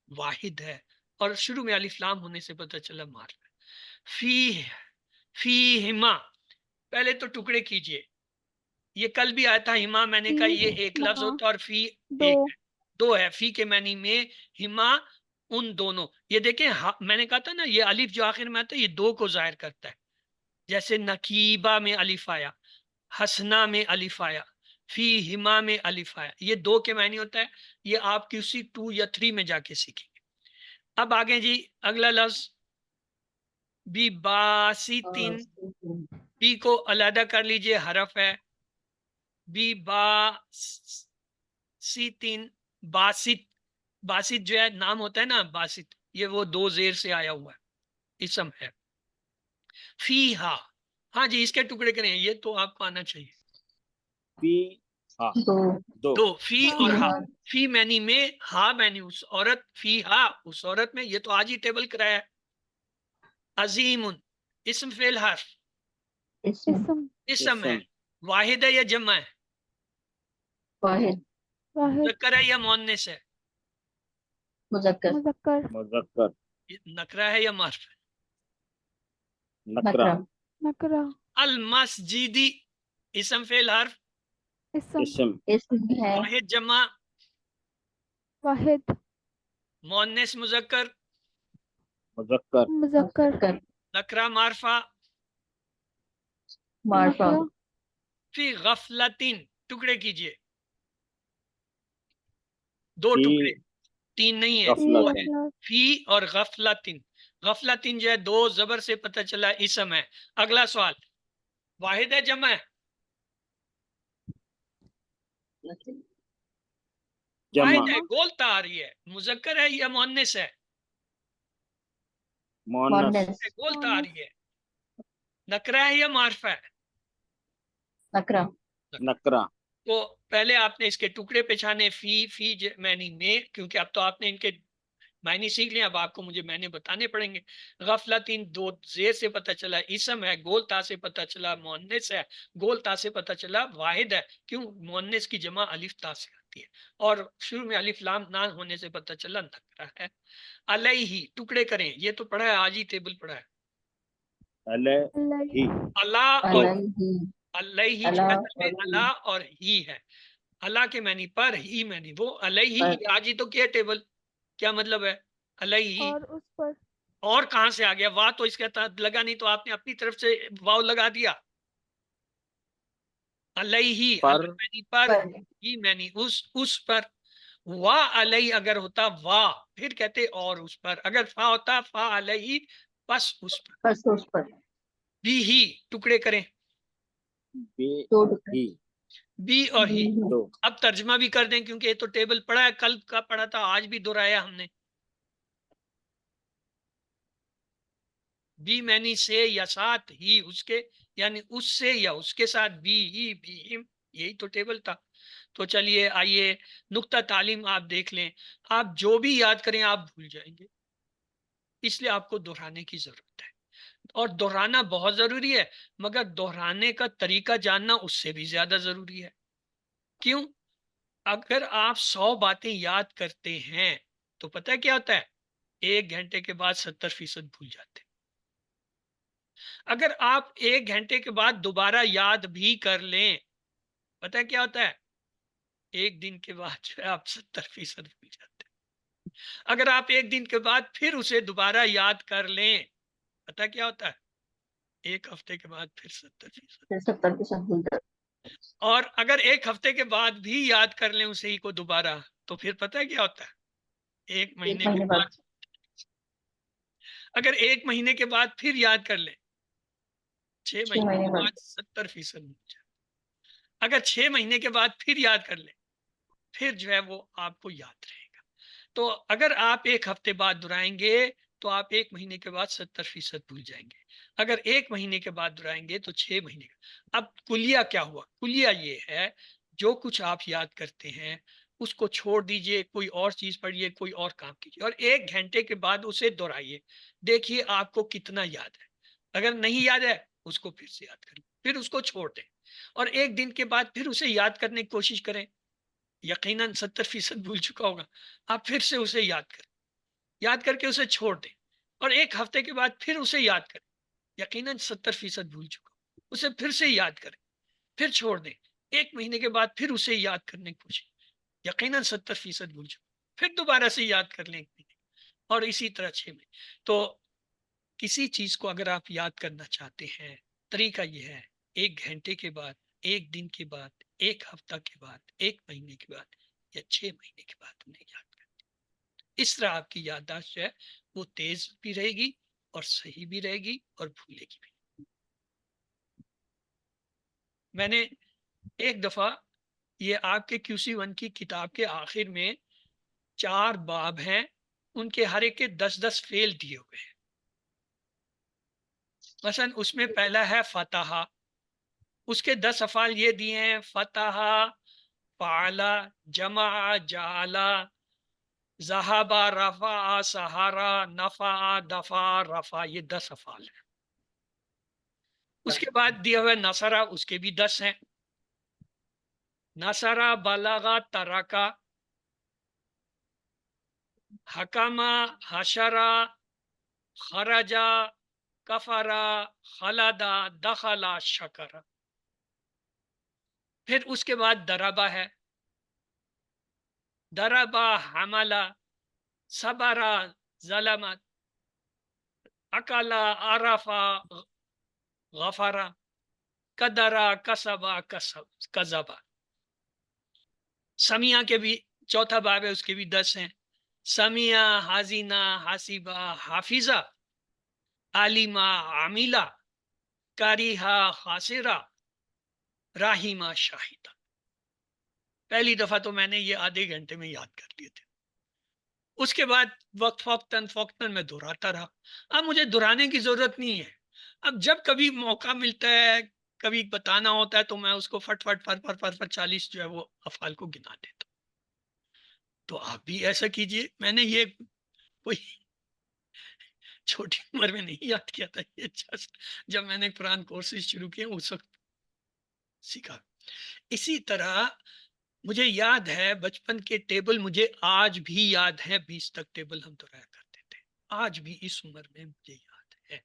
واحد ہے، اور شروع میں الف لام ہونے سے پتہ چلا معرفہ ہے۔ فی ہما، پہلے تو ٹکڑے کیجئے، یہ کل بھی آیا تھا ہما، میں نے کہا یہ ایک لفظ ہوتا ہے اور فی ایک ہے، دو ہے۔ فی کے معنی میں ہما ان دونوں، یہ دیکھیں میں نے کہا تھا نا یہ الف جو آخر میں آتا ہے یہ دو کو ظاہر کرتا ہے، جیسے نکیبہ میں الف آیا، حسنا میں الف آیا، فی ہما میں الف آیا، یہ دو کے معنی ہوتا ہے۔ یہ آپ کسی 2 یا 3 میں جا کے سیکھیں گے۔ اب آگے جی اگلا لفظ بی باسطین، بی کو علیحدہ کر لیجئے، حرف ہے، بی باسطین، باسط، باسط جو ہے نام ہوتا ہے نا باسط، یہ وہ 2 زیر سے آیا ہوا ہے، اسم ہے۔ فی ہاں جی اس کے ٹکڑے کریں، یہ تو آپ کو آنا چاہیے۔ فی ہا، دو، دو، فی اور ہا، ہاں، فی معنی میں، ہا معنی اس عورت، فی ہا اس عورت میں، یہ تو آج ہی ٹیبل کرایا ہے۔ عظیم، اسم فعل حرف، اسم، اسم ہے، واحد ہے یا جمع ہے؟ واحد، واحد، مذکر ہے یا مؤنث ہے؟ مذکر، مذکر، مذکر، نکرہ ہے یا معرفہ ہے؟ نکرہ، نکرہ، نکرہ، المسجدی، اسم فعل حرف، اسم، اسم، اسم ہے، واحد جمع، واحد، مؤنث مذکر، مذکر، مذکر، مذکر، نکرہ معرفہ، معرفہ، نکرہ، فی غفلتین، ٹکڑے کیجئے، 2 فی ٹکڑے، 3 نہیں ہے، فی 2 غفلت، ہے، غفلت، فی اور غفلتین۔ غفلتین جو ہے 2 زبر سے پتہ چلا اسم ہے۔ اگلا سوال واحد ہے جمع ہے؟ جمع، واحد ہے، گولتا آ رہی ہے، مذکر ہے یا مؤنث ہے؟ مؤنث، مؤنث، گولتا آ مؤنث، رہی ہے، نکرہ ہے یا معرفہ ہے؟ نکرہ، نکرہ، تو پہلے آپ نے اس کے ٹکڑے پہچانے، فی معنی میں، کیونکہ اب تو آپ نے ان کے معنی سیکھ لیں، اب آپ کو مجھے معنی بتانے پڑیں گے۔ غفلتین 2 زیر سے پتہ چلا اسم ہے، گول تا سے پتہ چلا مؤنث ہے، گول تا سے پتہ چلا واحد ہے، کیوں؟ مؤنث کی جمع الف تا سے آتی ہے، اور شروع میں الف لام نہ ہونے سے پتہ چلا نکرہ ہے۔ علیہ، ٹکڑے کریں، یہ تو پڑھا ہے آج ہی ٹیبل پڑھا ہے۔ علیہ، اللہ اور علیہ، علیہ جو ہے اللہ اصل میں اور اللہ اور ہی ہے، اللہ کے معنی پر، ہی معنی وہ، علیہ پر، آج ہی تو کیا ٹیبل، کیا مطلب ہے علیہ؟ اور اس پر، اور کہاں سے آ گیا؟ واو تو اس کے تحت لگا نہیں، تو آپ نے اپنی طرف سے واو لگا دیا۔ علیہ، پر، اللہ معنی پر، پر، ہی معنی اس پر۔ وا علیہ اگر ہوتا وا پھر کہتے اور اس پر، اگر فا ہوتا فا علیہ بس اس پر۔ بس اس پر، بی ہی، ٹکڑے کریں، بی، دو ٹکڑے، ہی، بی اور بھی ہی۔ ہے، دو، اب ترجمہ بھی کر دیں کیونکہ یہ تو ٹیبل پڑھا ہے، کل کا پڑھا تھا، آج بھی دہرایا ہم نے۔ بی معنی سے یا ساتھ، ہی اس کے، یعنی اس سے یا اس کے ساتھ، بی ہی بی ہم، یہی تو ٹیبل تھا۔ تو چلیے آئیے نقطہ تعلیم آپ دیکھ لیں، آپ جو بھی یاد کریں آپ بھول جائیں گے، اس لیے آپ کو دہرانے کی ضرورت ہے، اور دہرانا بہت ضروری ہے، مگر دہرانے کا طریقہ جاننا اس سے بھی زیادہ ضروری ہے۔ کیوں؟ اگر آپ 100 باتیں یاد کرتے ہیں تو پتہ کیا ہوتا ہے؟ 1 گھنٹے کے بعد 70% بھول جاتے ہیں۔ اگر آپ 1 گھنٹے کے بعد دوبارہ یاد بھی کر لیں، پتہ کیا ہوتا ہے؟ 1 دن کے بعد جو ہے آپ 70% بھول جاتے ہیں۔ اگر آپ 1 دن کے بعد پھر اسے دوبارہ یاد کر لیں، پتہ کیا ہوتا ہے؟ 1 ہفتے کے بعد پھر 70%۔ پھر 70% بھول جاتے، اور اگر 1 ہفتے کے بعد بھی یاد کر لیں اسے ہی کو دوبارہ، تو پھر پتہ کیا ہوتا ہے؟ 1 ایک مہینے کے مہینے بعد، بعد۔ اگر 1 مہینے کے بعد پھر یاد کر لیں، 6 6 مہینے مہینے کے بعد، بعد 70% بھول جائے۔ اگر 6 مہینے کے بعد پھر یاد کر لیں، پھر جو ہے وہ آپ کو یاد رہے گا۔ تو اگر آپ ایک ہفتے بعد دہرائیں گے تو آپ 1 مہینے کے بعد 70% بھول جائیں گے. اگر 1 مہینے کے بعد دہرائیں گے تو 6 مہینے کا. اب کلیہ کیا ہوا؟ کلیہ یہ ہے جو کچھ آپ یاد کرتے ہیں اس کو چھوڑ دیجئے، کوئی اور چیز پڑھیے، کوئی اور کام کیجیے، اور 1 گھنٹے کے بعد اسے دہرائیے. دیکھیے آپ کو کتنا یاد ہے. اگر نہیں یاد ہے اس کو پھر سے یاد کریں، پھر اس کو چھوڑ دیں، اور 1 دن کے بعد پھر اسے یاد کرنے کی کوشش کریں. یقیناً 70% بھول چکا ہوگا. آپ پھر سے اسے یاد کریں، یاد کر کے اسے چھوڑ دیں، اور 1 ہفتے کے بعد پھر اسے یاد کریں. یقیناً 70% بھول چکا، اسے پھر سے یاد کریں، پھر چھوڑ دیں. 1 مہینے کے بعد پھر اسے یاد کرنے کی کوشش، یقیناً 70% بھول چکا، پھر دوبارہ سے یاد کر لیں 1 مہینے، اور اسی طرح 6 مہینے. تو کسی چیز کو اگر آپ یاد کرنا چاہتے ہیں، طریقہ یہ ہے 1 گھنٹے کے بعد، 1 دن کے بعد، 1 ہفتہ کے بعد، 1 مہینے کے بعد، یا 6 مہینے کے بعد انہیں یاد کریں. اس طرح آپ کی یادداشت جو ہے وہ تیز بھی رہے گی اور صحیح بھی رہے گی اور بھولے گی بھی. میں نے ایک دفعہ یہ آپ کے QC1 کی کتاب کے آخر میں 4 باب ہیں، ان کے ہر ایک کے 10-10 فعل دیے ہوئے ہیں. مثلا اس میں پہلا ہے فتح، اس کے 10 افعال یہ دیے ہیں: فتح، فعل، جمع، جعل، ذہب، رفع، سہارا، نفع، دفع، رفع. یہ 10 افعال ہیں. اس کے بعد دیا ہوا نصرہ، اس کے بھی 10 ہیں: نصرہ، بلغہ، ترکہ، حکمہ، حشرہ، خرجہ، کفرہ، خلدہ، دخلہ، شکرہ. پھر اس کے بعد دربہ ہے: دربہ، حملہ، صبرہ، ظلمت، اکلہ، عرفہ، غفرہ، قدرہ، کسبہ، کذبہ. سمیہ کے بھی چوتھا باب ہے، اس کے بھی 10 ہیں: سمیہ، حازینہ، حاسبہ، حافظہ، عالمہ، عاملہ، کاریہہ، خاسرہ، راہیمہ، شاہدہ. پہلی دفعہ تو میں نے یہ آدھے گھنٹے میں یاد کر لیے تھے. اس کے بعد وقتاً میں دہراتا رہا. اب مجھے دہرانے کی ضرورت نہیں ہے. اب جب کبھی موقع ملتا ہے، کبھی بتانا ہوتا ہے، تو میں اس کو فٹ 40 جو ہے وہ افعال کو گنا دیتا ہوں. تو آپ بھی ایسا کیجئے. میں نے یہ کوئی چھوٹی عمر میں نہیں یاد کیا تھا، یہ جب میں نے قرآن کورسز شروع کیے اس وقت سیکھا. اسی طرح مجھے یاد ہے بچپن کے ٹیبل، مجھے آج بھی یاد ہے. 20 تک ٹیبل ہم دہرایا کرتے تھے، آج بھی اس عمر میں مجھے یاد ہے.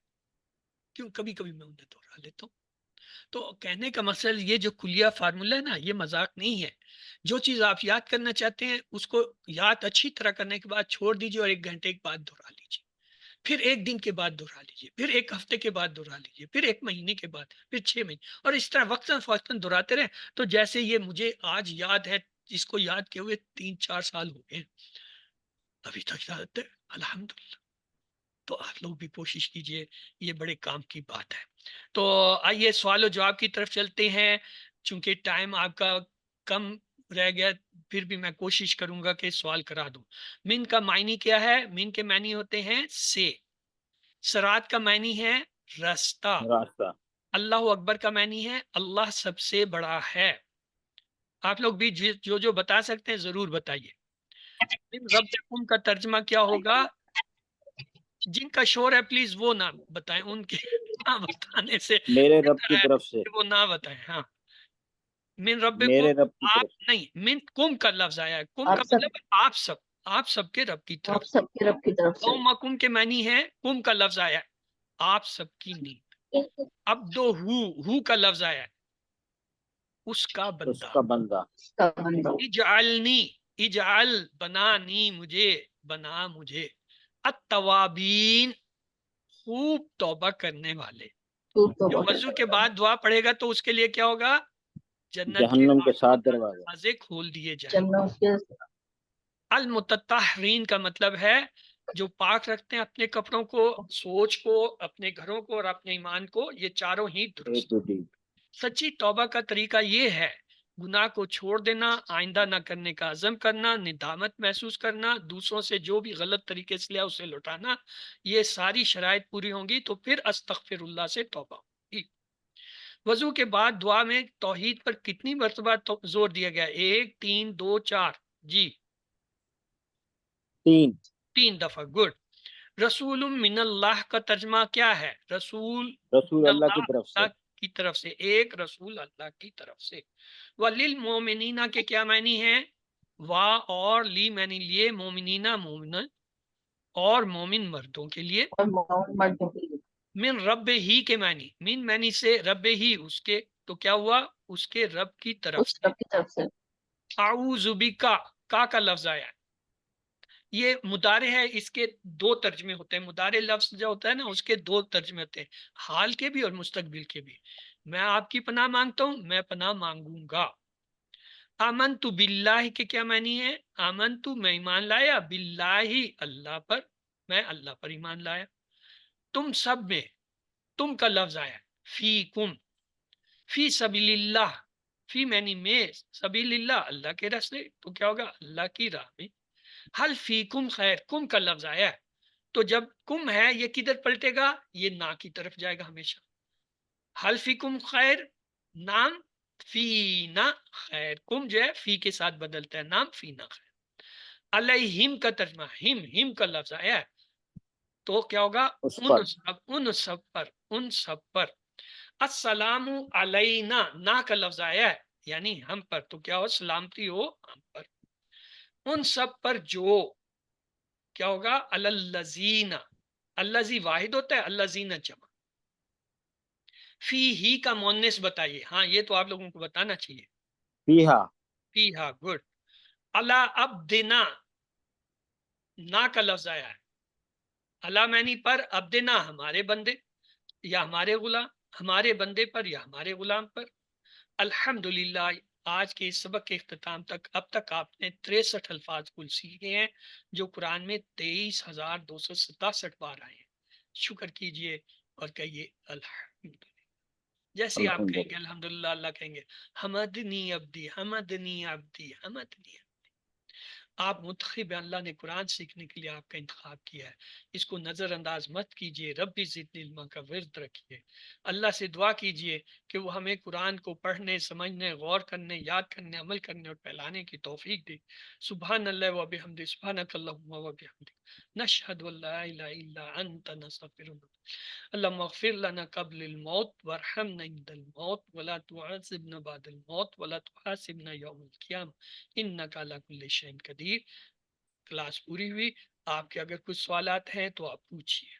کیوں؟ کبھی کبھی میں انہیں دہرا لیتا ہوں. تو کہنے کا مقصد یہ جو کلیہ فارمولہ ہے نا، یہ مذاق نہیں ہے. جو چیز آپ یاد کرنا چاہتے ہیں اس کو یاد اچھی طرح کرنے کے بعد چھوڑ دیجیے، اور 1 گھنٹے کے بعد دہرا لیجیے، پھر 1 دن کے بعد دہرا لیجیے، پھر 1 ہفتے کے بعد دہرا لیجیے، پھر 1 مہینے کے بعد، پھر 6 مہینے، اور اس طرح وقتاً فوقتاً دہراتے رہیں. تو جیسے یہ مجھے آج یاد ہے، جس کو یاد کیے ہوئے 3-4 سال ہو گئے، ابھی تک یاد ہے، الحمدللہ. تو آپ لوگ بھی کوشش کیجئے، یہ بڑے کام کی بات ہے. تو آئیے سوال و جواب کی طرف چلتے ہیں. چونکہ ٹائم آپ کا کم رہ گیا، پھر بھی میں کوشش کروں گا کہ سوال کرا دوں. من کا معنی کیا ہے؟ من کے معنی ہوتے ہیں سے. صراط کا معنی ہے راستہ. راستہ. اللہ اکبر کا معنی ہے اللہ سب سے بڑا ہے. آپ لوگ بھی جو بتا سکتے ہیں ضرور بتائیے. ربکم کا ترجمہ کیا ہوگا؟ جن کا شور ہے پلیز وہ نہ بتائیں، ان کے نہ بتانے سے میرے رب کی طرف سے. وہ نہ بتائیں. ہاں، من ربکم، میرے رب کی آپ طرف. نہیں، من کم کا لفظ آیا ہے. کم آپ کا سب، مطلب آپ سب، آپ سب کے رب کی طرف. آپ سب کے رب کی طرف سے. قومکم کے معنی ہے کم کا لفظ آیا ہے آپ سب کی نیند. عبدو ہو کا لفظ آیا ہے اس کا اس بندہ. کا بندہ. اجعلنی، اجعل بنانی، مجھے بنا مجھے. التوابین، خوب توبہ کرنے والے. جو وضو کے بعد دعا پڑھے گا تو اس کے لیے کیا ہوگا؟ جنت کے جہنم کے 7 دروازے. دروازے کھول دیے جائیں. جنت کے. المتطہرین کا مطلب ہے جو پاک رکھتے ہیں اپنے کپڑوں کو، سوچ کو، اپنے گھروں کو اور اپنے ایمان کو. یہ چاروں ہی درست. A to D. سچی توبہ کا طریقہ یہ ہے گناہ کو چھوڑ دینا، آئندہ نہ کرنے کا عزم کرنا، ندامت محسوس کرنا، دوسروں سے جو بھی غلط طریقے سے لیا اسے لوٹانا، یہ ساری شرائط پوری ہوں گی تو پھر استغفر اللہ سے توبہ ہوگی۔ وضو کے بعد دعا میں توحید پر کتنی مرتبہ زور دیا گیا؟ 1، 3، 2، 4؟ جی 3 دفعہ۔ گڈ۔ رسول من اللہ کا ترجمہ کیا ہے؟ رسول رسول من اللہ کی طرف سے، اللہ کی طرف سے، ایک رسول اللہ کی طرف سے۔ وَلِلْمُؤْمِنِينَ کے کیا معنی ہیں؟ وا اور لی معنی لیے، مومنینا مومن اور مومن مردوں کے لیے، اور مردوں کے لیے من رب ہی کے معنی، من معنی سے رب ہی اس کے، تو کیا ہوا؟ اس کے رب کی طرف اس سے۔ رب کی طرف سے۔ اعوذ بکا، کا لفظ آیا ہے، یہ مضارع ہے، اس کے 2 ترجمے ہوتے ہیں۔ مضارع لفظ جو ہوتا ہے نا اس کے 2 ترجمے ہوتے ہیں، حال کے بھی اور مستقبل کے بھی۔ میں آپ کی پناہ مانگتا ہوں، میں پناہ مانگوں گا۔ آمنت باللہ کے کیا معنی ہے؟ آمنت میں ایمان لایا، باللہ اللہ پر، میں اللہ پر ایمان لایا۔ تم سب میں، تم کا لفظ آیا، فی کم، فی سبیل اللہ، فی معنی میں، سبیل اللہ اللہ کے راستے، تو کیا ہوگا؟ اللہ کی راہ میں۔ حل فیکم خیر، کم کا لفظ آیا ہے، تو جب کم ہے یہ کدھر پلٹے گا؟ یہ نا کی طرف جائے گا ہمیشہ۔ حل فیکم خیر، نام فینا خیر، کم جو ہے فی کے ساتھ بدلتا ہے، نام فینا خیر۔ علیہم کا ترجمہ، ہم کا لفظ آیا ہے، تو کیا ہوگا؟ اس پر، ان سب پر، ان سب پر۔ السلام علینا، نا کا لفظ آیا ہے یعنی ہم پر، تو کیا ہو؟ سلامتی ہو ہم پر، ان سب پر جو، کیا ہوگا؟ الذین، الذی واحد ہوتا ہے، الذین جمع۔ فی ہی کا مؤنث بتائیے، ہاں یہ تو آپ لوگوں کو بتانا چاہیے۔ فیہا، فیہا، گڈ۔ علی عبدنا، نا کا لفظ آیا ہے، علی معنی پر، عبدنا ہمارے بندے یا ہمارے غلام، ہمارے بندے پر یا ہمارے غلام پر۔ الحمدللہ، آج کے اس سبق کے اختتام تک اب تک آپ نے 63 الفاظ کل سیکھے ہیں، جو قرآن میں 23,267 بار آئے ہیں۔ شکر کیجئے اور کہیے الحمدللہ۔ جیسے ہی آپ کہیں گے الحمدللہ۔ الحمدللہ، اللہ کہیں گے حمدنی عبدی، حمدنی عبدی، حمدنی عبدی۔ آپ منتخب ہیں، اللہ نے قرآن سیکھنے کے لیے آپ کا انتخاب کیا ہے، اس کو نظر انداز مت کیجئے۔ ربی زدنی علما کا ورد رکھیے، اللہ سے دعا کیجئے کہ وہ ہمیں قرآن کو پڑھنے، سمجھنے، غور کرنے، یاد کرنے، عمل کرنے اور پھیلانے کی توفیق دے۔ سبحان اللہ و بحمدہ، سبحانک اللہم و بحمدک، نشہد ان لا الہ الا انت، نستغفرک۔ اللہم اغفر لنا قبل الموت وارحمنا عند الموت ولا تعذبنا بعد الموت ولا تحاسبنا یوم القیامہ انک علی کل شیء قدیر۔ کلاس پوری ہوئی، آپ کے اگر کچھ سوالات ہیں تو آپ پوچھیے۔